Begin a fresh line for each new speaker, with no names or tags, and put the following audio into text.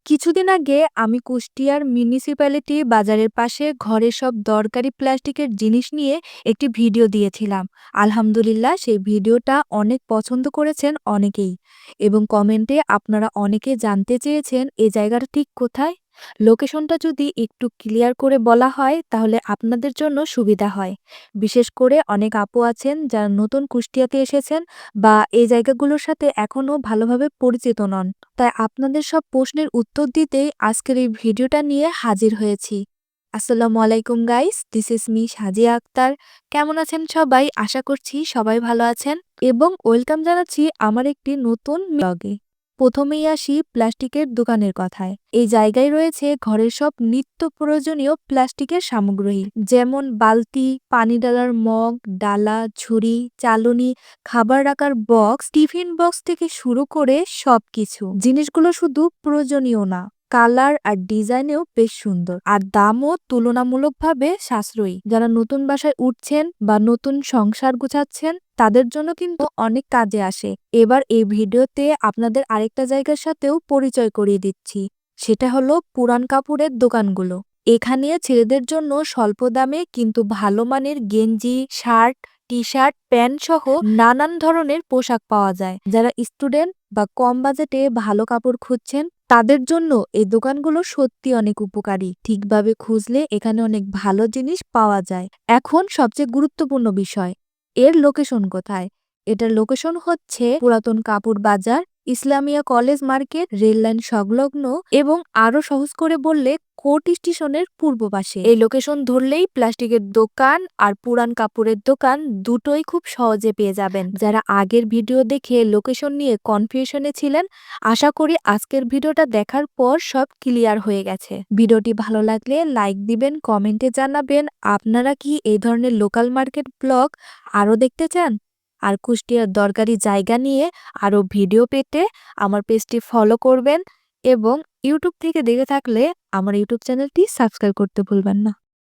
কিছুদিন আগে আমি কুষ্টিয়ার মিউনিসিপ্যালিটি বাজারের পাশে ঘরের সব দরকারি প্লাস্টিকের জিনিস নিয়ে একটি ভিডিও দিয়েছিলাম। আলহামদুলিল্লাহ, সেই ভিডিওটা অনেক পছন্দ করেছেন অনেকেই, এবং কমেন্টে আপনারা অনেকে জানতে চেয়েছেন এই জায়গাটা ঠিক কোথায়। লোকেশনটা যদি একটু ক্লিয়ার করে বলা হয় তাহলে আপনাদের জন্য সুবিধা হয়। বিশেষ করে অনেক আপু আছেন যারা নতুন কুষ্টিয়াতে এসেছেন বা এই জায়গাগুলোর সাথে এখনো ভালোভাবে পরিচিত নন। তাই আপনাদের সব প্রশ্নের উত্তর দিতেই আজকের এই ভিডিওটা নিয়ে হাজির হয়েছি। আসসালামু আলাইকুম গাইস, দিস ইজ মি সাজিয়া আক্তার। কেমন আছেন সবাই? আশা করছি সবাই ভালো আছেন এবং ওয়েলকাম জানাচ্ছি আমার একটি নতুন ব্লগে। প্রথমেই আসি প্লাস্টিকের দোকানের কথায়। এই জায়গায় রয়েছে ঘরের সব নিত্য প্রয়োজনীয় প্লাস্টিকের সামগ্রী, যেমন বালতি, পানি ডালার মগ, ডালা, ঝুড়ি, চালনি, খাবার রাখার বক্স, টিফিন বক্স থেকে শুরু করে সবকিছু। জিনিসগুলো শুধু প্রয়োজনীয় না, কালার আর ডিজাইনেও বেশ সুন্দর, আর দামও তুলনামূলকভাবে সাশ্রয়ী। যারা নতুন বাসায় উঠছেন বা নতুন সংসার গুছাচ্ছেন তাদের জন্য কিন্তু অনেক কাজে আসে। এবার এই ভিডিওতে আপনাদের আরেকটা জায়গার সাথেও পরিচয় করিয়ে দিচ্ছি, সেটা হলো পুরান কাপড়ের দোকানগুলো। এখানে ছেলেদের জন্য স্বল্প দামে কিন্তু ভালো মানের গেঞ্জি, শার্ট, টি শার্ট, প্যান্ট সহ নানান ধরনের পোশাক পাওয়া যায়। যারা স্টুডেন্ট বা কম বাজেটে ভালো কাপড় খুঁজছেন তাদের জন্য এই দোকানগুলো সত্যি অনেক উপকারী। ঠিকভাবে খুঁজলে এখানে অনেক ভালো জিনিস পাওয়া যায়। এখন সবচেয়ে গুরুত্বপূর্ণ বিষয়, এর লোকেশন কোথায়? এটার লোকেশন হচ্ছে পুরাতন কাপড় বাজার, Islamia college market, rail line সংলগ্ন, এবং আরো সহজ করে বললে কোর্ট স্টেশনের পূর্ব পাশে। এই লোকেশন ধরলেই প্লাস্টিকের দোকান আর পুরান কাপড়ের দোকান দুটোই খুব সহজে পেয়ে যাবেন। যারা আগের ভিডিও দেখে লোকেশন নিয়ে কনফিউশনে ছিলেন, আশা করি আজকের ভিডিওটা দেখার পর সব ক্লিয়ার হয়ে গেছে। ভিডিওটি ভালো লাগলে লাইক দিবেন, কমেন্টে জানাবেন আপনারা কি এই ধরনের লোকাল মার্কেট ব্লগ আরও দেখতে চান। আর কুষ্টিয়ার দরকারি জায়গা নিয়ে আরও ভিডিও পেতে আমার পেজটি ফলো করবেন, এবং ইউটিউব থেকে দেখে থাকলে আমার ইউটিউব চ্যানেলটি সাবস্ক্রাইব করতে ভুলবেন না।